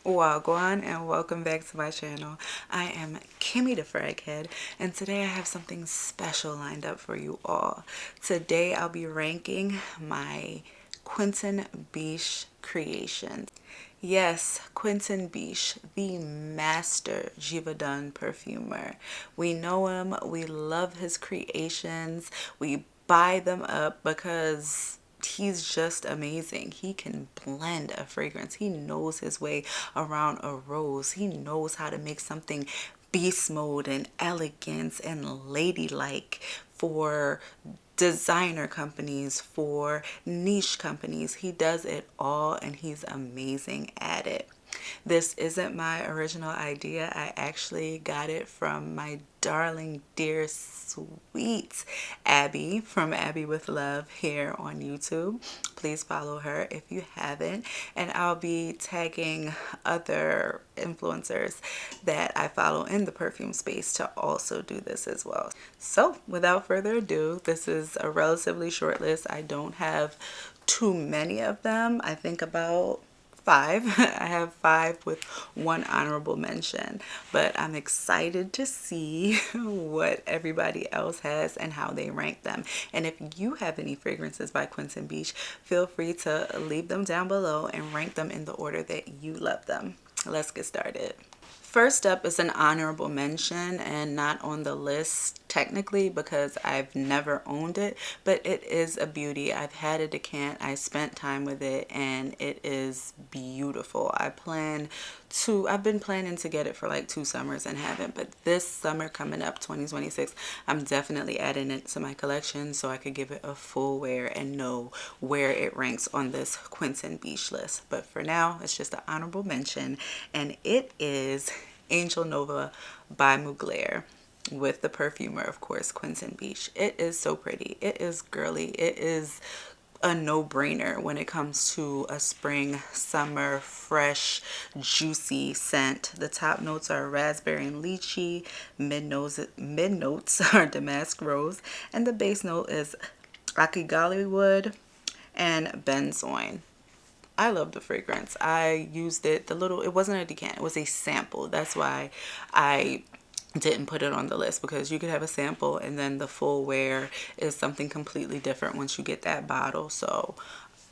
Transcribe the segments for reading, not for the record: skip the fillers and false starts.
Wagwan and welcome back to my channel. I am Kimmy the Fraghead, and today I have something special lined up for you all. Today I'll be ranking my Quentin Bisch creations. Yes, Quentin Bisch, the master Givaudan perfumer. We know him, we love his creations, we buy them up because he's just amazing. He can blend a fragrance. He knows his way around a rose. He knows how to make something beast mode and elegance and ladylike for designer companies, for niche companies. He does it all and he's amazing at it. This isn't my original idea. I actually got it from my darling, dear, sweet Abby from Abby with Love here on YouTube. Please follow her if you haven't. And I'll be tagging other influencers that I follow in the perfume space to also do this as well. So without further ado, this is a relatively short list. I don't have too many of them. I think about five. I have five with one honorable mention, but I'm excited to see what everybody else has and how they rank them. And if you have any fragrances by Quentin Bisch, feel free to leave them down below and rank them in the order that you love them. Let's get started. First up is an honorable mention and not on the list technically because I've never owned it, but it is a beauty. I've had a decant, I spent time with it, and it is beautiful. I've been planning to get it for like 2 summers and haven't, but this summer coming up, 2026, I'm definitely adding it to my collection so I could give it a full wear and know where it ranks on this Quentin Bisch list. But for now, it's just an honorable mention, and it is Angel Nova by Mugler with the perfumer, of course, Quentin Bisch. It is so pretty. It is girly. It is a no-brainer when it comes to a spring, summer, fresh, juicy scent. The top notes are raspberry and lychee, mid notes are damask rose, and the base note is akigali wood and benzoin. I love the fragrance. I used it, it wasn't a decant, it was a sample. That's why I didn't put it on the list, because you could have a sample and then the full wear is something completely different once you get that bottle. So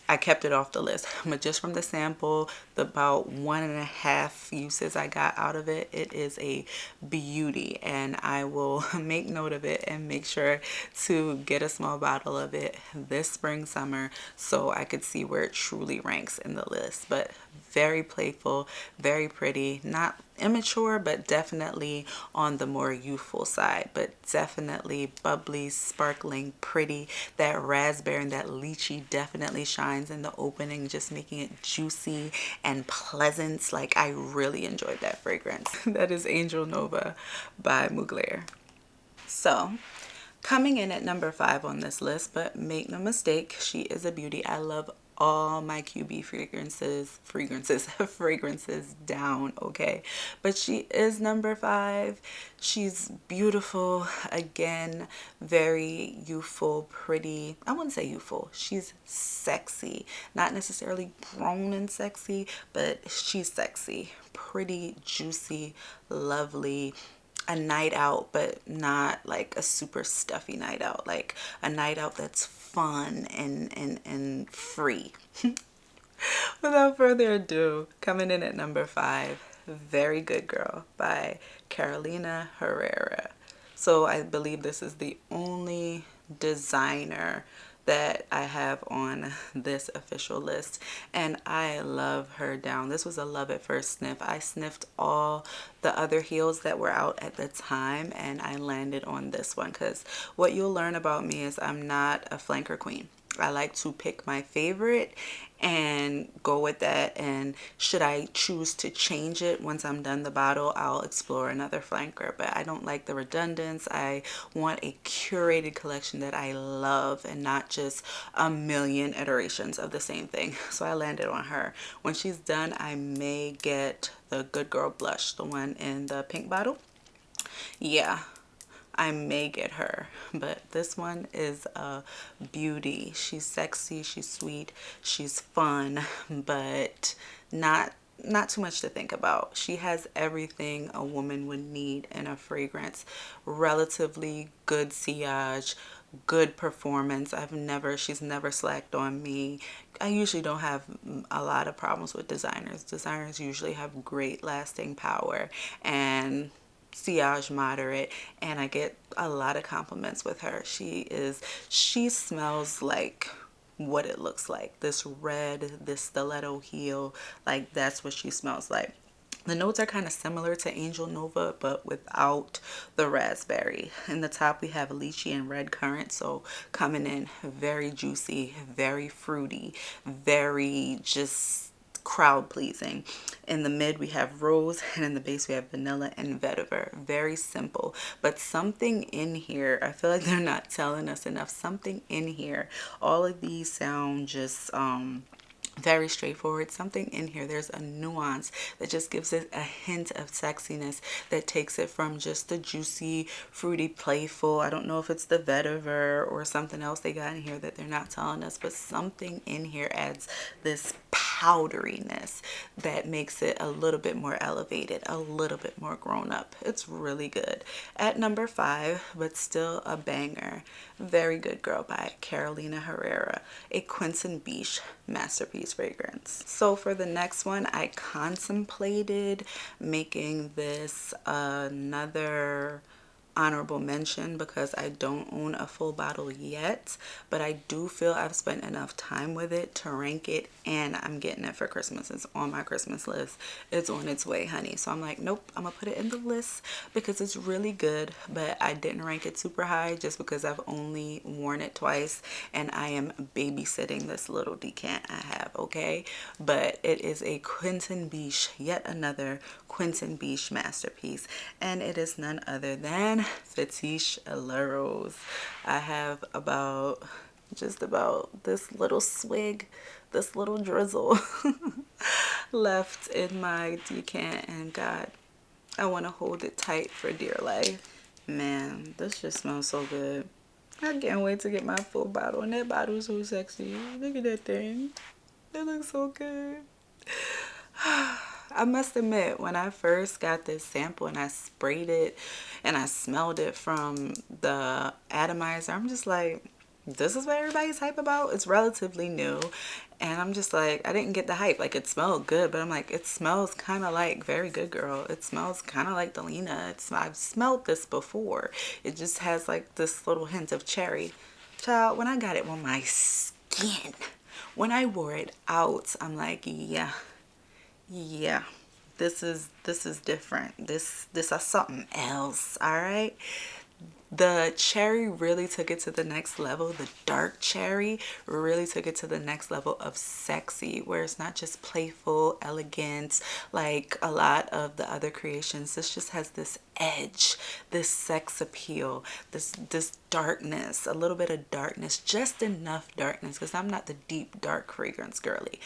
I kept it off the list, but just from the sample, the about 1.5 uses I got out of it, it is a beauty, and I will make note of it and make sure to get a small bottle of it this spring, summer, so I could see where it truly ranks in the list. But very playful, very pretty, not immature, but definitely on the more youthful side, but definitely bubbly, sparkling, pretty. That raspberry and that lychee definitely shines in the opening, just making it juicy and pleasant. Like, I really enjoyed that fragrance. That is Angel Nova by Mugler. So coming in at number 5 on this list, but make no mistake, she is a beauty. I love all my QB fragrances down, okay? But she is number 5. She's beautiful, again, very youthful, pretty. I wouldn't say youthful. She's sexy. Not necessarily grown and sexy, but she's sexy. Pretty, juicy, lovely, a night out, but not like a super stuffy night out, like a night out that's fun and free. Without further ado, coming in at number 5, Very Good Girl by Carolina Herrera. So I believe this is the only designer that I have on this official list, and I love her down. This was a love at first sniff. I sniffed all the other heels that were out at the time, and I landed on this one because what you'll learn about me is I'm not a flanker queen. I like to pick my favorite and go with that, and should I choose to change it once I'm done the bottle, I'll explore another flanker. But I don't like the redundance. I want a curated collection that I love and not just a million iterations of the same thing. So I landed on her. When she's done, I may get the Good Girl blush, the one in the pink bottle. Yeah, I may get her, but this one is a beauty. She's sexy, she's sweet, she's fun, but not not too much to think about. She has everything a woman would need in a fragrance. Relatively good sillage, good performance. She's never slacked on me. I usually don't have a lot of problems with designers. Designers usually have great lasting power and sillage moderate, and I get a lot of compliments with her. She smells like what it looks like. This red, this stiletto heel, like that's what she smells like. The notes are kind of similar to Angel Nova, but without the raspberry. In the top, we have lychee and red currant, so coming in very juicy, very fruity, very just crowd pleasing. In the mid, we have rose, and in the base, we have vanilla and vetiver. Very simple, but something in here, I feel like they're not telling us enough. Something in here, all of these sound just very straightforward. Something in here, there's a nuance that just gives it a hint of sexiness, that takes it from just the juicy, fruity, playful. I don't know if it's the vetiver or something else they got in here that they're not telling us, but something in here adds this powderiness that makes it a little bit more elevated, a little bit more grown up. It's really good. At number 5, but still a banger, Very Good Girl by Carolina Herrera, a Quentin Bisch masterpiece fragrance. So for the next one, I contemplated making this another honorable mention because I don't own a full bottle yet, but I do feel I've spent enough time with it to rank it, and I'm getting it for Christmas. It's on my Christmas list. It's on its way, honey. So I'm like, nope, I'm gonna put it in the list because it's really good, but I didn't rank it super high just because I've only worn it twice and I am babysitting this little decant I have, okay? But it is a Quentin Bisch, yet another Quentin Bisch masterpiece, and it is none other than Fetiche La Rose. I have just about this little swig, this little drizzle left in my decant, and God, I want to hold it tight for dear life. Man, this just smells so good. I can't wait to get my full bottle, and that bottle is so sexy. Look at that thing. It looks so good. I must admit, when I first got this sample and I sprayed it and I smelled it from the atomizer, I'm just like, this is what everybody's hype about. It's relatively new, and I'm just like, I didn't get the hype. Like, it smelled good, but I'm like, it smells kind of like Very Good Girl. It smells kind of like Delina. I've smelled this before. It just has like this little hint of cherry. Child, when I got it on my skin, when I wore it out, I'm like, yeah, this is different. This is something else. All right. The cherry really took it to the next level. The dark cherry really took it to the next level of sexy, where it's not just playful, elegant, like a lot of the other creations. This just has this edge, this sex appeal, this darkness, a little bit of darkness, just enough darkness, because I'm not the deep dark fragrance girly.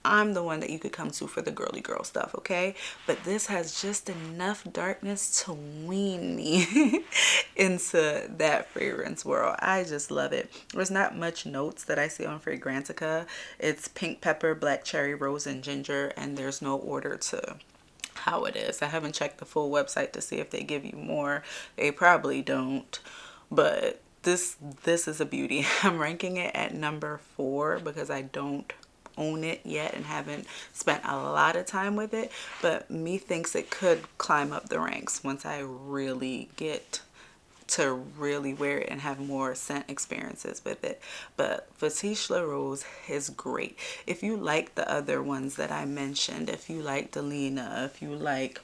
I'm the one that you could come to for the girly girl stuff, okay? But this has just enough darkness to wean me into that fragrance world. I just love it. There's not much notes that I see on Fragrantica. It's pink pepper, black cherry, rose, and ginger, and there's no order to how it is. I haven't checked the full website to see if they give you more. They probably don't, but this is a beauty. I'm ranking it at number 4 because I don't own it yet and haven't spent a lot of time with it, but me thinks it could climb up the ranks once I really get to really wear it and have more scent experiences with it. But Fetiche La Rose is great. If you like the other ones that I mentioned, if you like Delina, if you like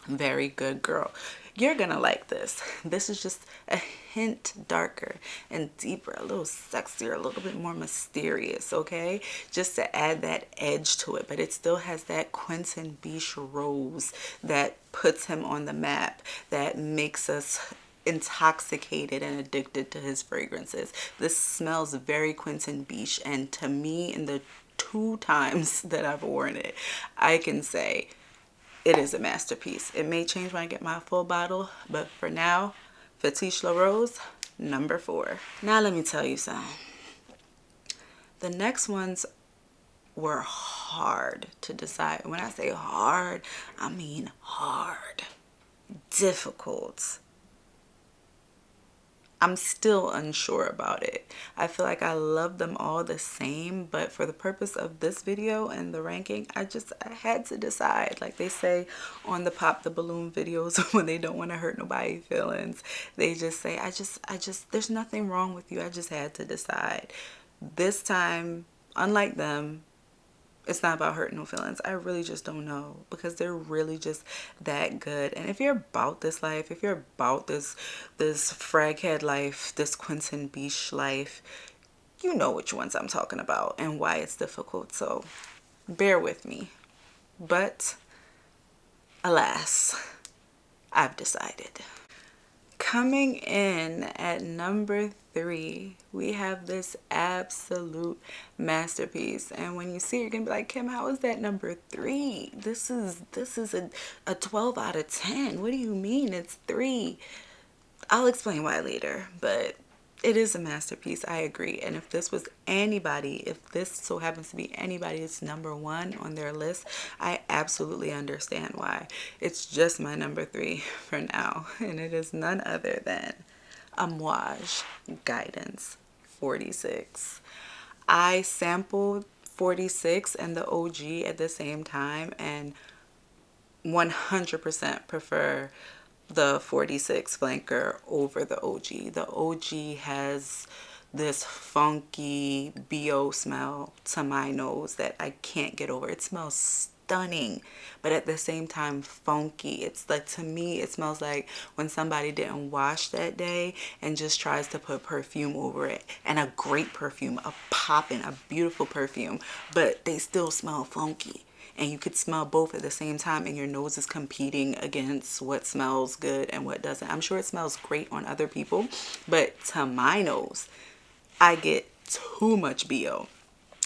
Very Good Girl, you're gonna like this. This is just a hint darker and deeper, a little sexier, a little bit more mysterious, okay? Just to add that edge to it, but it still has that Quentin Bisch rose that puts him on the map, that makes us intoxicated and addicted to his fragrances. This smells very Quentin Bisch, and to me, in the 2 times that I've worn it, I can say it is a masterpiece. It may change when I get my full bottle, but for now, Fetiche La Rose, number 4. Now let me tell you something. The next ones were hard to decide. When I say hard, I mean hard, difficult. I'm still unsure about it. I feel like I love them all the same, but for the purpose of this video and the ranking, I had to decide. Like they say on the pop the balloon videos when they don't want to hurt nobody's feelings, they just say, there's nothing wrong with you. I just had to decide. This time, unlike them, it's not about hurting no feelings. I really just don't know, because they're really just that good. And if you're about this life, if you're about this fraghead life, this Quentin Bisch life, you know which ones I'm talking about and why it's difficult. So bear with me. But alas, I've decided. Coming in at number 3, we have this absolute masterpiece. And when you see it, you're gonna be like, Kim, how is that number 3? This is a 12 out of 10. What do you mean it's 3? I'll explain why later, but it is a masterpiece. I agree. And if this was anybody, if this so happens to be anybody's number 1 on their list, I absolutely understand why. It's just my number 3 for now, and it is none other than Amouage Guidance 46. I sampled 46 and the OG at the same time, and 100% prefer the 46 flanker over the OG. The OG has this funky BO smell to my nose that I can't get over. It smells stunning, but at the same time funky. It's like, to me, it smells like when somebody didn't wash that day and just tries to put perfume over it, and a great perfume, a poppin', a beautiful perfume, but they still smell funky. And you could smell both at the same time, and your nose is competing against what smells good and what doesn't. I'm sure it smells great on other people, but to my nose, I get too much BO.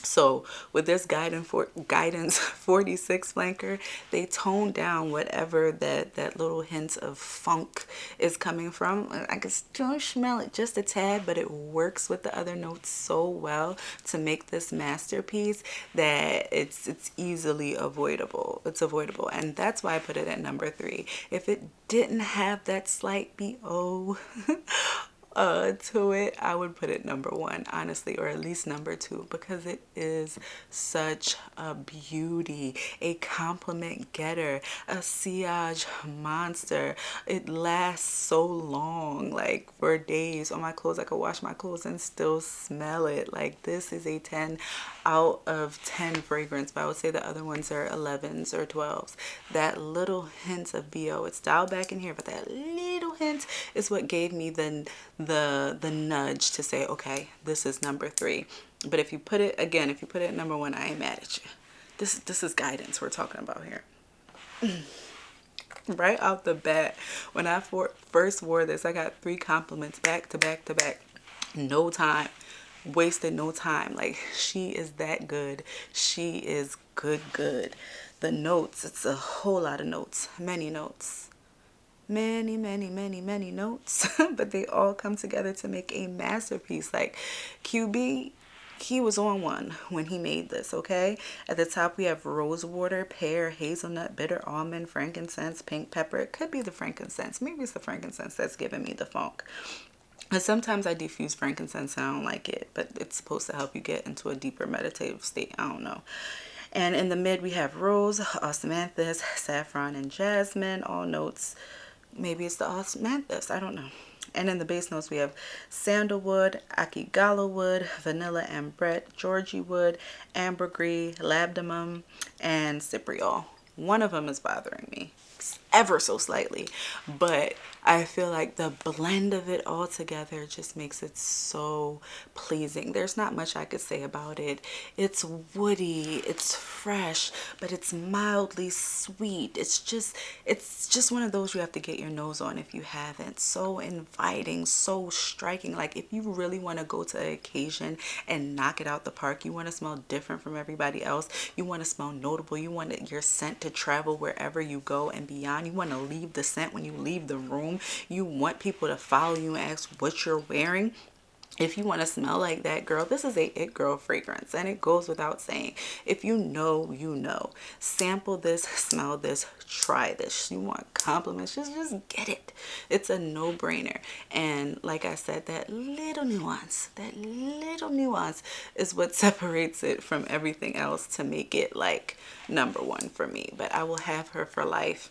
So with this Guidance 46 flanker, they toned down whatever that little hint of funk is coming from. I can still smell it just a tad, but it works with the other notes so well to make this masterpiece that it's easily avoidable. It's avoidable, and that's why I put it at number 3. If it didn't have that slight BO to it, I would put it number 1, honestly, or at least number 2, because it is such a beauty, a compliment getter, a sillage monster. It lasts so long, like for days on my clothes. I could wash my clothes and still smell it. Like, this is a 10 out of 10 fragrance, but I would say the other ones are 11s or 12s. That little hint of BO, it's dialed back in here, but that little hint is what gave me the nudge to say, okay, this is number 3. But if you put it at number 1, I ain't mad at you. This is Guidance we're talking about here. Right out the bat, when I first wore this, I got 3 compliments back to back to back. No time wasted, no time. Like, she is that good. She is good. The notes, it's a whole lot of notes, many notes. Many notes, but they all come together to make a masterpiece. Like, QB, he was on one when he made this, okay? At the top we have rose water, pear, hazelnut, bitter almond, frankincense, pink pepper. It could be the frankincense. Maybe it's the frankincense that's giving me the funk. And sometimes I diffuse frankincense and I don't like it, but it's supposed to help you get into a deeper meditative state. I don't know. And in the mid we have rose, osmanthus, saffron, and jasmine. All notes, maybe it's the osmanthus, I don't know. And in the base notes we have sandalwood, akigala wood, vanilla ambrette, Georgie wood, ambergris, labdanum, and cypriol. One of them is bothering me ever so slightly, but I feel like the blend of it all together just makes it so pleasing. There's not much I could say about it. It's woody, it's fresh, but it's mildly sweet. It's just one of those you have to get your nose on if you haven't. So inviting, so striking. Like, if you really want to go to an occasion and knock it out the park, you want to smell different from everybody else, you want to smell notable, you want your scent to travel wherever you go and beyond, you want to leave the scent when you leave the room, you want people to follow you and ask what you're wearing, If you want to smell like that girl, this is a it girl fragrance, and it goes without saying. If you know, you know. Sample this, smell this, try this. You want compliments, just get it. It's a no-brainer. And like I said, that little nuance is what separates it from everything else to make it like number one for me. But I will have her for life.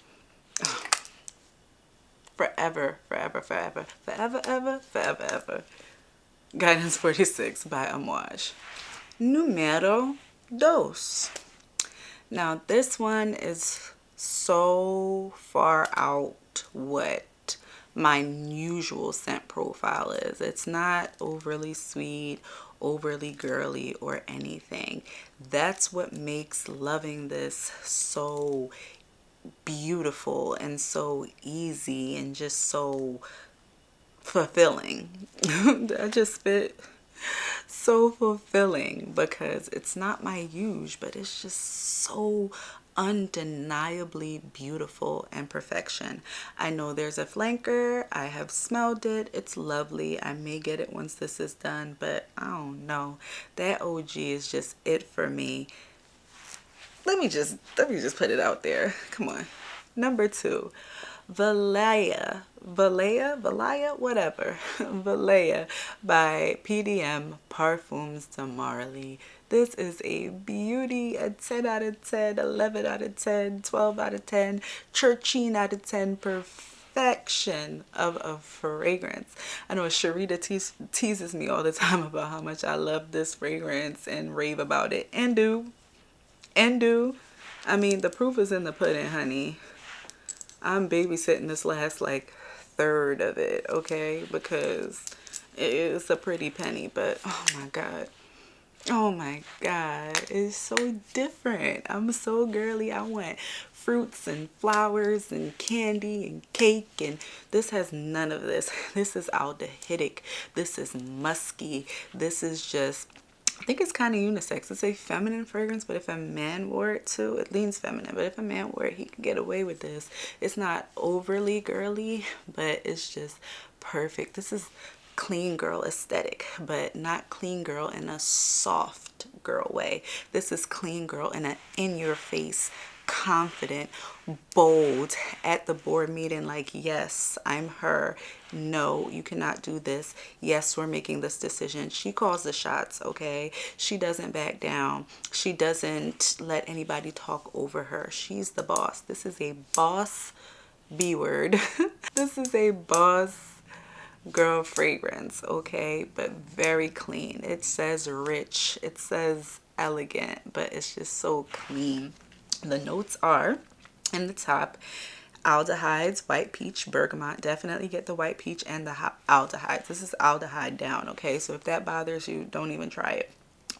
Forever, forever, forever, forever, ever, forever, ever. Guidance 46 by Amouage. Numero dos. Now this one is so far out what my usual scent profile is. It's not overly sweet, overly girly, or anything. That's what makes loving this so beautiful and so easy and just so fulfilling. I just spit so fulfilling because it's not my usual, but it's just so undeniably beautiful and perfection. I know there's a flanker. I have smelled it. It's lovely. I may get it once this is done, but I don't know. That OG is just it for me. Let me just put it out there. Come on. Number 2, Valaya, whatever. Valaya by PDM Parfums de Marly. This is a beauty, a 10 out of 10, 11 out of 10, 12 out of 10, 13 out of 10, perfection of a fragrance. I know Sharita teases me all the time about how much I love this fragrance and rave about it. And do. I mean, the proof is in the pudding, honey. I'm babysitting this last like third of it, okay? Because it is a pretty penny, but oh my God. Oh my God. It's so different. I'm so girly. I want fruits and flowers and candy and cake, and this has none of this. This is aldehydic. This is musky. This is just, I think it's kind of unisex. It's a feminine fragrance, but if a man wore it too, it leans feminine. But if a man wore it, he could get away with this. It's not overly girly, but it's just perfect. This is clean girl aesthetic, but not clean girl in a soft girl way. This is clean girl in an in-your-face, confident, bold, at the board meeting, like, yes, I'm her. No, you cannot do this. Yes, we're making this decision. She calls the shots, okay? She doesn't back down. She doesn't let anybody talk over her. She's the boss. This is a boss B word. This is a boss girl fragrance, okay? But very clean. It says rich. It says elegant, but it's just so clean. The notes are, in the top, aldehydes, white peach, bergamot. Definitely get the white peach and the aldehydes. This is aldehyde down, okay? So if that bothers you, don't even try it.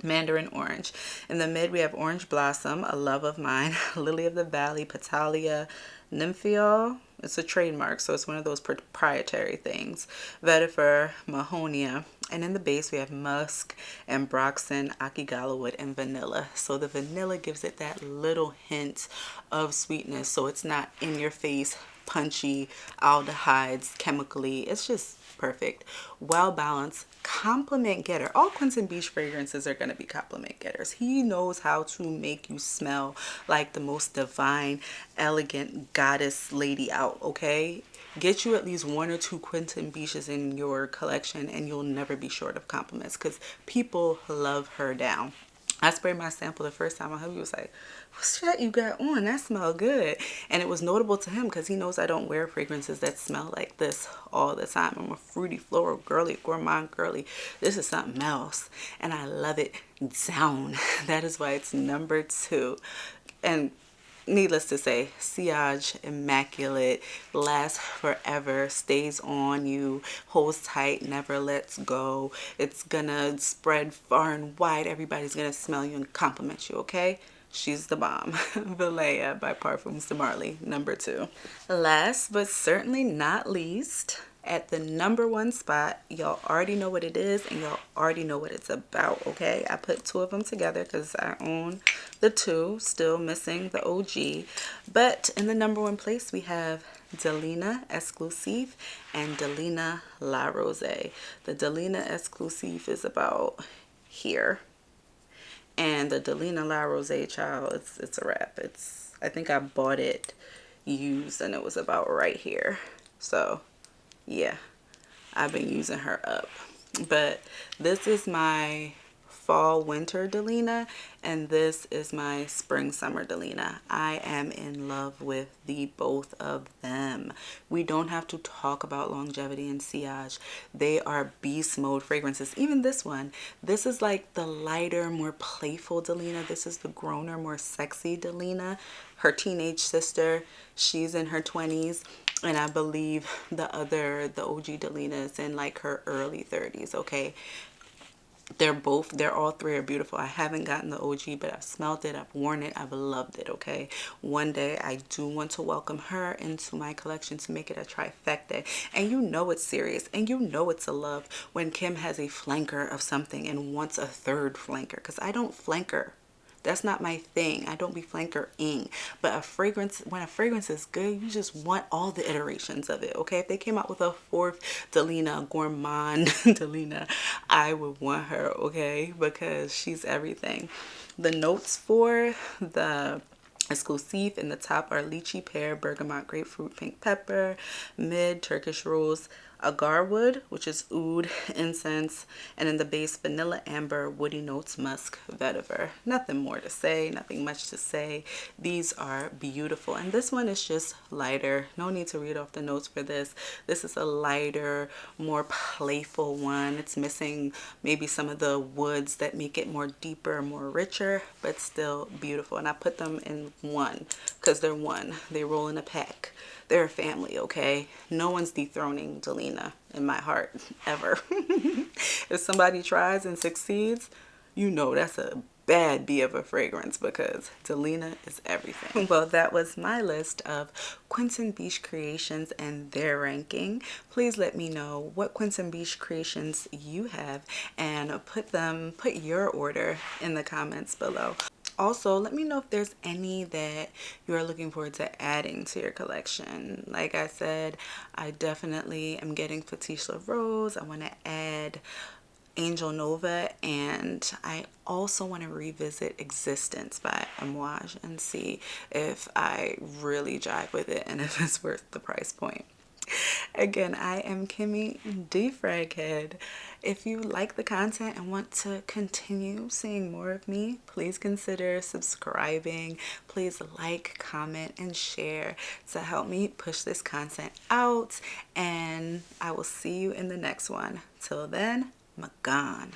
Mandarin orange. In the mid, we have orange blossom, a love of mine, lily of the valley, Petalia nymphaeal. It's a trademark, so it's one of those proprietary things. Vetiver, mahonia. And in the base, we have musk, ambroxan, akigala wood, and vanilla. So the vanilla gives it that little hint of sweetness, so it's not in your face, punchy, aldehydes, chemically. It's just perfect. Well balanced, compliment getter. All Quentin Bisch fragrances are going to be compliment getters. He knows how to make you smell like the most divine, elegant goddess lady out, okay? Get you at least 1 or 2 Quentin Bisch's in your collection and you'll never be short of compliments because people love her down. I sprayed my sample the first time. My hubby was like, what's that you got on? That smell good. And it was notable to him because he knows I don't wear fragrances that smell like this all the time. I'm a fruity, floral, girly, gourmand girly. This is something else. And I love it down. That is why it's number 2. And needless to say, sillage, immaculate, lasts forever, stays on you, holds tight, never lets go. It's gonna spread far and wide. Everybody's gonna smell you and compliment you, okay? She's the bomb. Valaya by Parfums de Marly, number 2. Last but certainly not least, at the number 1 spot, y'all already know what it is and y'all already know what it's about, okay? I put 2 of them together because I own the 2, still missing the OG. But in the number 1 place, we have Delina Exclusive and Delina La Rose. The Delina Exclusive is about here, and the Delina La Rose, child, it's a wrap. It's, I think I bought it used and it was about right here. So yeah, I've been using her up. But this is my fall winter Delina, and this is my spring summer Delina. I am in love with the both of them. We don't have to talk about longevity and sillage. They are beast mode fragrances. Even this one, this is like the lighter, more playful Delina. This is the growner, more sexy Delina. Her teenage sister, she's in her 20s, and I believe the OG Delina is in like her early 30s. Okay, they're all three are beautiful. I haven't gotten the OG, but I've smelled it, I've worn it, I've loved it. Okay, one day I do want to welcome her into my collection to make it a trifecta. And you know it's serious, and you know it's a love when Kim has a flanker of something and wants a third flanker, because I don't flanker. That's not my thing. I don't be flankering. But a fragrance, when a fragrance is good, you just want all the iterations of it. Okay, if they came out with a fourth Delina, gourmand Delina, I would want her. Okay, because she's everything. The notes for the Exclusive in the top are lychee, pear, bergamot, grapefruit, pink pepper, mid, Turkish rose, agarwood, which is oud, incense, and in the base, vanilla, amber, woody notes, musk, vetiver. Nothing more to say, nothing much to say. These are beautiful. And this one is just lighter. No need to read off the notes for this. This is a lighter, more playful one. It's missing maybe some of the woods that make it more deeper, more richer, but still beautiful. And I put them in one because they're one. They roll in a pack. They're a family, okay? No one's dethroning Delina in my heart, ever. If somebody tries and succeeds, you know that's a bad bee of a fragrance, because Delina is everything. Well, that was my list of Quentin Bisch creations and their ranking. Please let me know what Quentin Bisch creations you have, and put your order in the comments below. Also, let me know if there's any that you're looking forward to adding to your collection. Like I said, I definitely am getting Fetiche La Rose. I want to add Angel Nova, and I also want to revisit Existence by Amouage and see if I really jive with it and if it's worth the price point. Again, I am Kimmy D Fraghead. If you like the content and want to continue seeing more of me, please consider subscribing. Please like, comment, and share to help me push this content out. And I will see you in the next one. Till then, I'm gone.